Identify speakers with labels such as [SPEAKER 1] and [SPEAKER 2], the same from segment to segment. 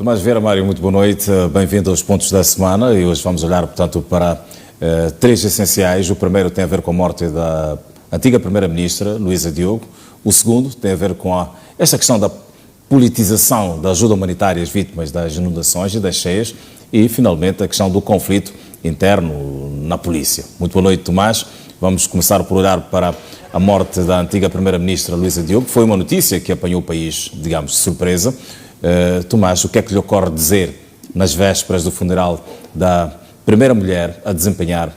[SPEAKER 1] Tomás Vieira, Mário, muito boa noite. Bem-vindo aos Pontos da Semana e hoje vamos olhar, portanto, para três essenciais. O primeiro tem a ver com a morte da antiga Primeira-Ministra, Luísa Diogo. O segundo tem a ver com esta questão da politização da ajuda humanitária às vítimas das inundações e das cheias e, finalmente, a questão do conflito interno na polícia. Muito boa noite, Tomás. Vamos começar por olhar para a morte da antiga Primeira-Ministra Luísa Diogo. Foi uma notícia que apanhou o país, digamos, de surpresa. Tomás, o que é que lhe ocorre dizer nas vésperas do funeral da primeira mulher a desempenhar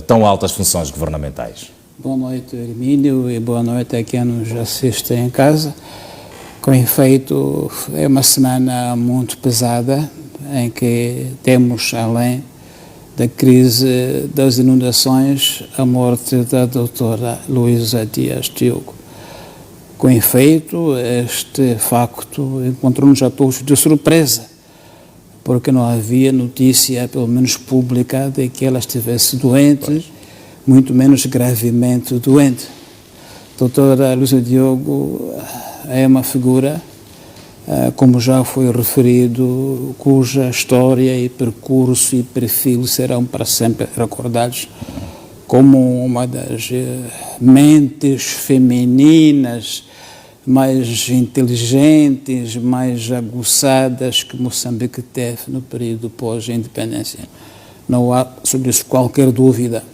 [SPEAKER 1] tão altas funções governamentais?
[SPEAKER 2] Boa noite, Hermínio, e boa noite a quem nos assiste em casa. Com efeito, é uma semana muito pesada, em que temos, além da crise das inundações, a morte da doutora Luísa Dias Diogo. Com efeito, este facto encontrou-nos a todos de surpresa, porque não havia notícia, pelo menos pública, de que ela estivesse doente, muito menos gravemente doente. A doutora Luísa Diogo é uma figura, como já foi referido, cuja história e percurso e perfil serão para sempre recordados como uma das mentes femininas mais inteligentes, mais aguçadas que Moçambique teve no período pós-independência. Não há sobre isso qualquer dúvida.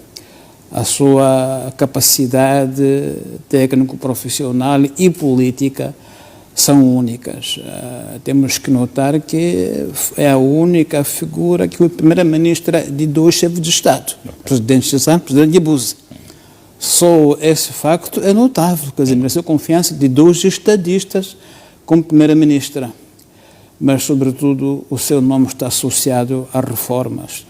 [SPEAKER 2] A sua capacidade técnico-profissional e política são únicas. Temos que notar que é a única figura que foi primeira-ministra de dois chefes de Estado, presidente Chissano e presidente Guebuza. Só esse facto é notável, quer dizer, mereceu confiança de dois estadistas como primeira-ministra. Mas, sobretudo, o seu nome está associado a reformas.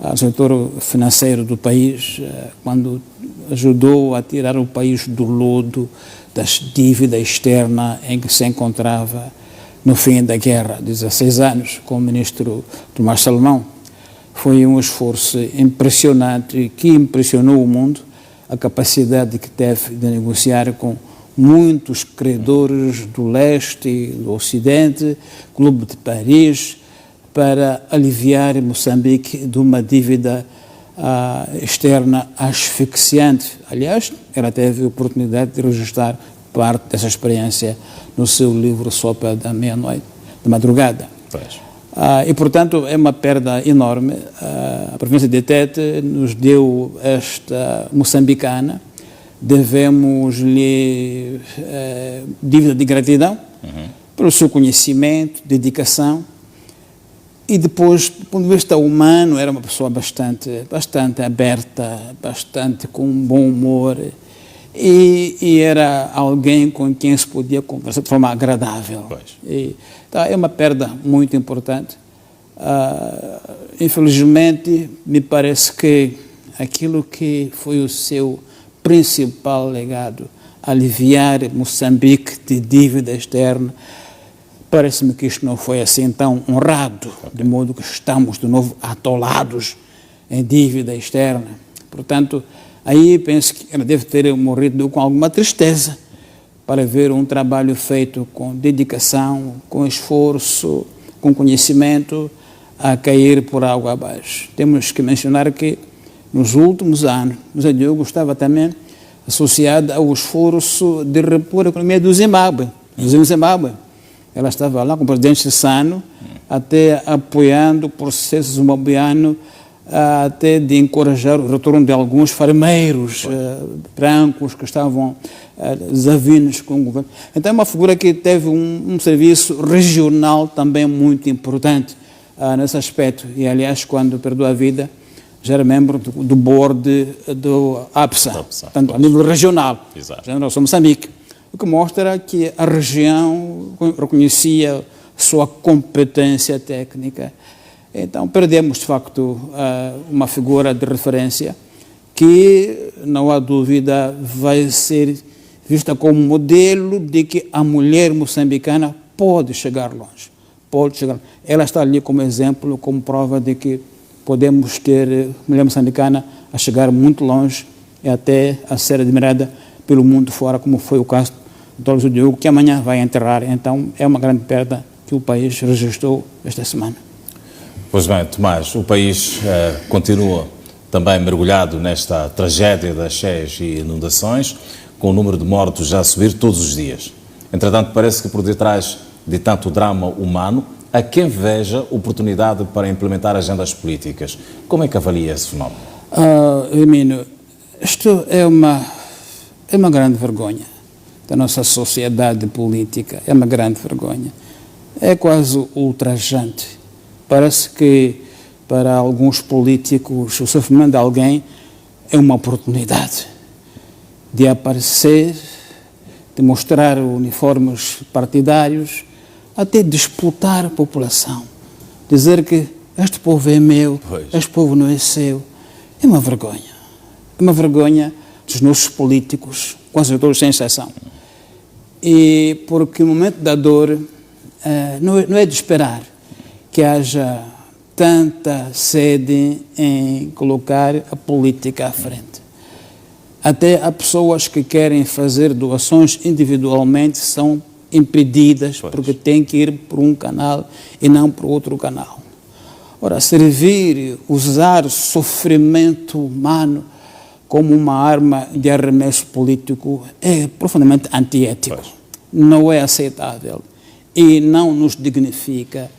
[SPEAKER 2] O setor financeiro do país, quando ajudou a tirar o país do lodo das dívidas externas em que se encontrava no fim da guerra, 16 anos, com o ministro Tomás Salomão. Foi um esforço impressionante que impressionou o mundo, a capacidade que teve de negociar com muitos credores do leste e do ocidente, Clube de Paris, para aliviar Moçambique de uma dívida externa asfixiante. Aliás, ela teve a oportunidade de registrar parte dessa experiência no seu livro Sopa da Meia-Noite, da Madrugada. E, portanto, é uma perda enorme. A província de Tete nos deu esta moçambicana. Devemos-lhe dívida de gratidão pelo seu conhecimento, dedicação. E depois, do ponto de vista humano, era uma pessoa bastante aberta, bastante com bom humor. E era alguém com quem se podia conversar de forma agradável. Então, é uma perda muito importante. Infelizmente, me parece que aquilo que foi o seu principal legado, aliviar Moçambique de dívida externa, parece-me que isto não foi assim tão honrado, de modo que estamos de novo atolados em dívida externa. Portanto, aí penso que ela deve ter morrido com alguma tristeza para ver um trabalho feito com dedicação, com esforço, com conhecimento, a cair por água abaixo. Temos que mencionar que nos últimos anos, Luísa Diogo estava também associada ao esforço de repor a economia do Zimbábue. Ela estava lá com o presidente Chissano, até apoiando o processo zimbabuiano, até de encorajar o retorno de alguns farmeiros brancos que estavam desavinos com o governo. Então é uma figura que teve um serviço regional também muito importante nesse aspecto. E, aliás, quando perdeu a vida, já era membro do board do APSA, portanto, a nível regional, já não sou Moçambique. O que mostra que a região reconhecia sua competência técnica. Então, perdemos, de facto, uma figura de referência que, não há dúvida, vai ser vista como modelo de que a mulher moçambicana pode chegar longe. Ela está ali como exemplo, como prova de que podemos ter mulher moçambicana a chegar muito longe e até a ser admirada pelo mundo fora, como foi o caso do Luísa Diogo, que amanhã vai enterrar. Então, é uma grande perda que que o país registrou esta semana.
[SPEAKER 1] Pois bem, Tomás, o país continua também mergulhado nesta tragédia das cheias e inundações, com o número de mortos já a subir todos os dias. Entretanto, parece que por detrás de tanto drama humano, há quem veja oportunidade para implementar agendas políticas. Como é que avalia esse fenómeno?
[SPEAKER 2] Hermínio, isto é uma grande vergonha da nossa sociedade política, é uma grande vergonha. É quase ultrajante. Parece que para alguns políticos o sofrimento de alguém é uma oportunidade de aparecer, de mostrar uniformes partidários, até disputar a população. Dizer que este povo é meu, este povo não é seu. É uma vergonha. É uma vergonha dos nossos políticos, quase todos sem exceção. E porque o momento da dor não é de esperar que haja tanta sede em colocar a política à frente. Até há pessoas que querem fazer doações individualmente, são impedidas porque têm que ir por um canal e não por outro canal. Ora, usar sofrimento humano como uma arma de arremesso político é profundamente antiético. Não é aceitável e não nos dignifica.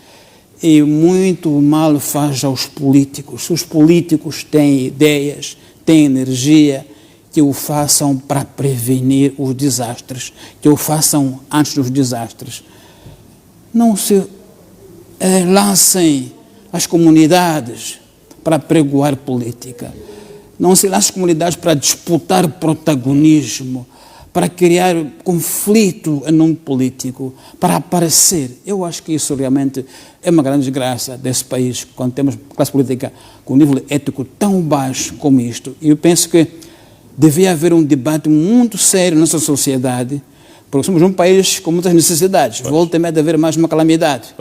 [SPEAKER 2] E muito mal faz aos políticos. Se os políticos têm ideias, têm energia, que o façam para prevenir os desastres, que o façam antes dos desastres. Não se lancem as comunidades para pregoar política. Não se lancem as comunidades para disputar protagonismo, para criar conflito em nome político, para aparecer. Eu acho que isso realmente é uma grande desgraça desse país, quando temos classe política com um nível ético tão baixo como isto. E eu penso que devia haver um debate muito sério na nossa sociedade, porque somos um país com muitas necessidades. Volta e meia de haver mais uma calamidade.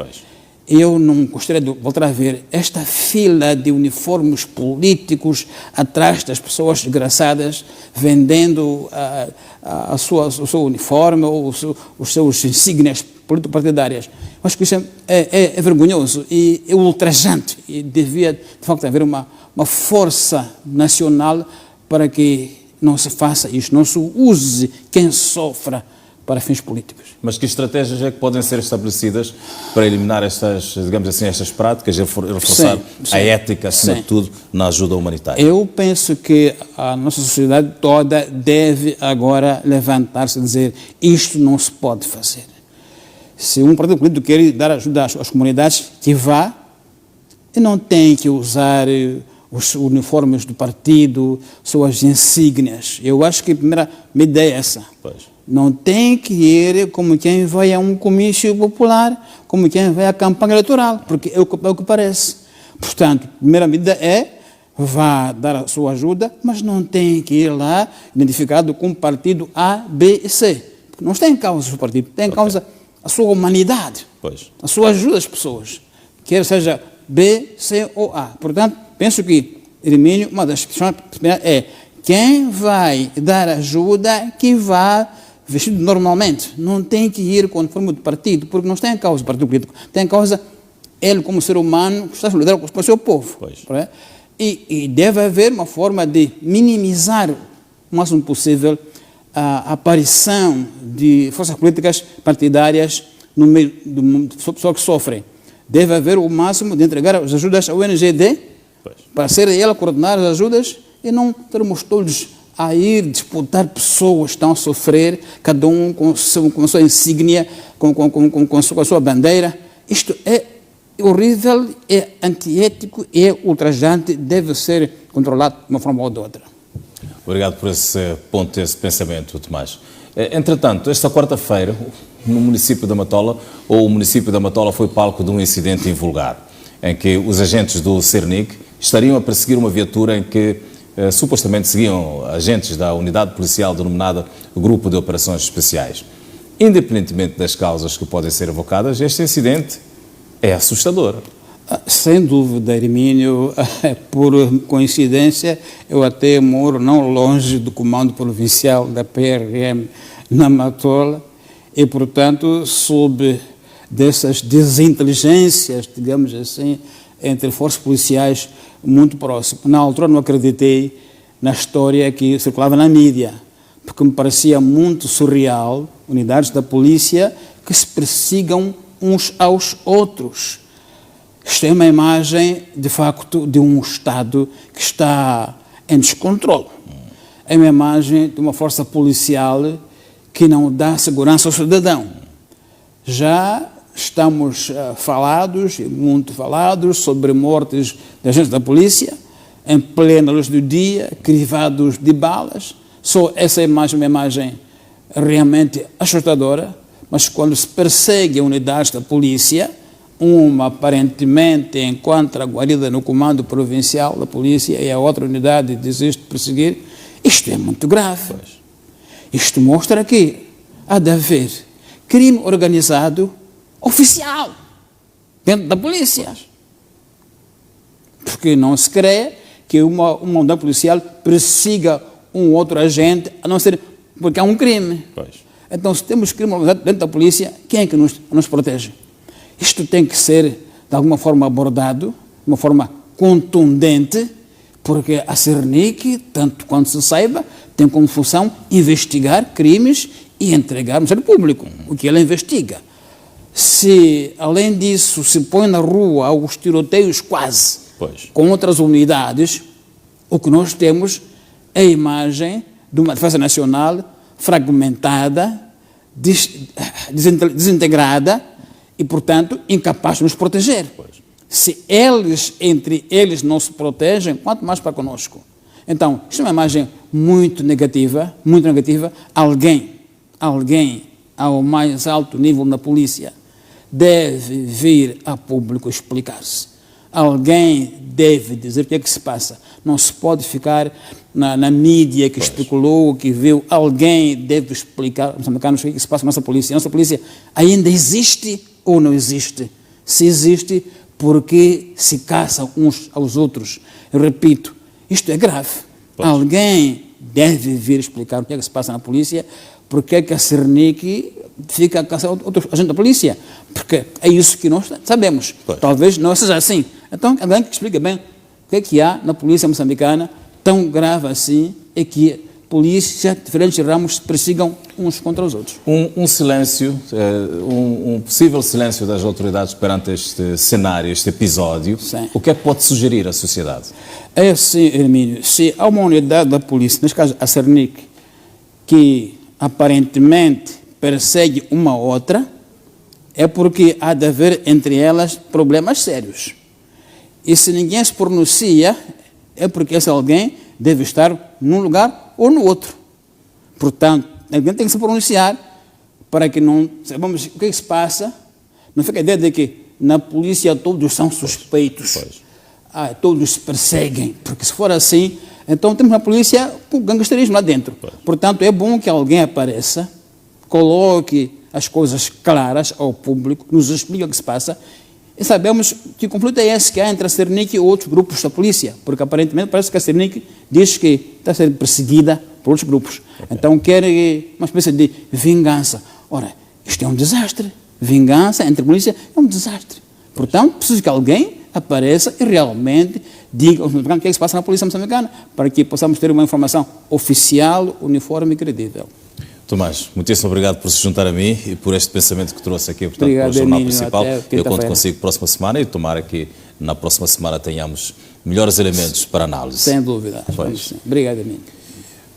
[SPEAKER 2] Eu não gostaria de voltar a ver esta fila de uniformes políticos atrás das pessoas desgraçadas, vendendo o seu uniforme ou os seus insígnias político-partidárias. Acho que isso é vergonhoso e é ultrajante. E devia, de facto, haver uma força nacional para que não se faça isso, não se use quem sofra para fins políticos.
[SPEAKER 1] Mas que estratégias é que podem ser estabelecidas para eliminar estas, digamos assim, estas práticas e reforçar a ética, acima de tudo, na ajuda humanitária?
[SPEAKER 2] Eu penso que a nossa sociedade toda deve agora levantar-se e dizer isto não se pode fazer. Se um partido político quer dar ajuda às comunidades, que vá e não tem que usar os uniformes do partido, suas insígnias. Eu acho que a primeira medida é essa. Não tem que ir como quem vai a um comício popular, como quem vai à campanha eleitoral, porque é o que parece. Portanto, a primeira medida é vá dar a sua ajuda, mas não tem que ir lá identificado com partido A, B e C. Porque não está em causa o seu partido, tem em causa a sua humanidade, a sua ajuda às pessoas, quer seja B, C ou A. Portanto, penso que, Hermínio, uma das questões é quem vai dar ajuda que vá vestido normalmente. Não tem que ir com o uniforme do partido, porque não está em causa o partido político. Tem em causa ele como ser humano que está solidário com o seu povo. E deve haver uma forma de minimizar o máximo possível a aparição de forças políticas partidárias no meio de pessoas que sofrem. Deve haver o máximo de entregar as ajudas ao ONGD, para ser ele a coordenar as ajudas e não termos todos a ir disputar pessoas que estão a sofrer, cada um com a sua insígnia, com a sua bandeira. Isto é horrível, é antiético, é ultrajante, deve ser controlado de uma forma ou de outra.
[SPEAKER 1] Obrigado por esse ponto, esse pensamento, Tomás. Entretanto, esta quarta-feira, no município da Matola, o município da Matola foi palco de um incidente invulgar, em que os agentes do Cernic estariam a perseguir uma viatura em que supostamente seguiam agentes da unidade policial denominada Grupo de Operações Especiais. Independentemente das causas que podem ser evocadas, este incidente é assustador.
[SPEAKER 2] Sem dúvida, Hermínio, por coincidência, eu até moro não longe do comando provincial da PRM na Matola e, portanto, soube dessas desinteligências, digamos assim, entre forças policiais muito próximas. Na altura não acreditei na história que circulava na mídia, porque me parecia muito surreal unidades da polícia que se persigam uns aos outros. Isto é uma imagem, de facto, de um Estado que está em descontrole. É uma imagem de uma força policial que não dá segurança ao cidadão. Já estamos muito falados, sobre mortes de agentes da polícia, em plena luz do dia, crivados de balas. Só essa imagem é uma imagem realmente assustadora, mas quando se persegue unidades da polícia, uma aparentemente encontra guarida no comando provincial da polícia e a outra unidade desiste de perseguir, isto é muito grave. Isto mostra que há de haver crime organizado oficial dentro da polícia. Porque não se crê que uma unidade policial persiga um outro agente, a não ser porque há um crime. Então, se temos crime organizado dentro da polícia, quem é que nos protege? Isto tem que ser, de alguma forma, abordado, de uma forma contundente, porque a Cernic, tanto quanto se saiba, tem como função investigar crimes e entregar ao Ministério Público o que ela investiga. Se, além disso, se põe na rua os tiroteios quase com outras unidades, o que nós temos é a imagem de uma defesa nacional fragmentada, desintegrada e, portanto, incapaz de nos proteger. Se eles, entre eles, não se protegem, quanto mais para conosco. Então, isto é uma imagem muito negativa. Alguém ao mais alto nível na polícia deve vir a público explicar-se. Alguém deve dizer o que é que se passa. Não se pode ficar na mídia que especulou, que viu. Alguém deve explicar aos americanos o que é que se passa na nossa polícia. A nossa polícia ainda existe ou não existe? Se existe, porque se caçam uns aos outros. Eu repito, isto é grave. Alguém deve vir explicar o que é que se passa na polícia, porque é que a Cernic fica a caçar outros agentes da polícia. Porque é isso que nós sabemos. Talvez não seja assim. Então, alguém que explica bem o que há na polícia moçambicana tão grave assim, é que polícia, diferentes ramos, se persigam uns contra os outros.
[SPEAKER 1] Um silêncio, um possível silêncio das autoridades perante este cenário, este episódio,
[SPEAKER 2] Sim.
[SPEAKER 1] O que é que pode sugerir à sociedade?
[SPEAKER 2] É assim, Hermínio, se há uma unidade da polícia, neste caso a Cernic, que aparentemente persegue uma outra, é porque há de haver entre elas problemas sérios. E se ninguém se pronuncia, é porque esse alguém deve estar num lugar ou no outro. Portanto, alguém tem que se pronunciar para que não saibamos o que se passa. Não fica a ideia de que na polícia todos são suspeitos. Todos se perseguem. Porque se for assim, então temos uma polícia com gangsterismo lá dentro. Portanto, é bom que alguém apareça, coloque as coisas claras ao público, nos explique o que se passa. E sabemos que o conflito é esse que há entre a Cernic e outros grupos da polícia, porque aparentemente parece que a Cernic diz que está sendo perseguida por outros grupos. Então quer uma espécie de vingança. Ora, isto é um desastre. Vingança entre a polícia é um desastre. Portanto, preciso que alguém apareça e realmente diga aos moçambicanos o que é que se passa na polícia moçambicana, para que possamos ter uma informação oficial, uniforme e credível.
[SPEAKER 1] Tomás, muitíssimo obrigado por se juntar a mim e por este pensamento que trouxe aqui, portanto,
[SPEAKER 2] obrigado,
[SPEAKER 1] para o Jornal
[SPEAKER 2] Emílio,
[SPEAKER 1] Principal. Eu conto consigo próxima semana e tomara que na próxima semana tenhamos melhores elementos para análise.
[SPEAKER 2] Sem dúvida. Obrigado, Emílio.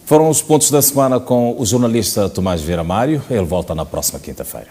[SPEAKER 1] Foram os pontos da semana com o jornalista Tomás Vieira Mário. Ele volta na próxima quinta-feira.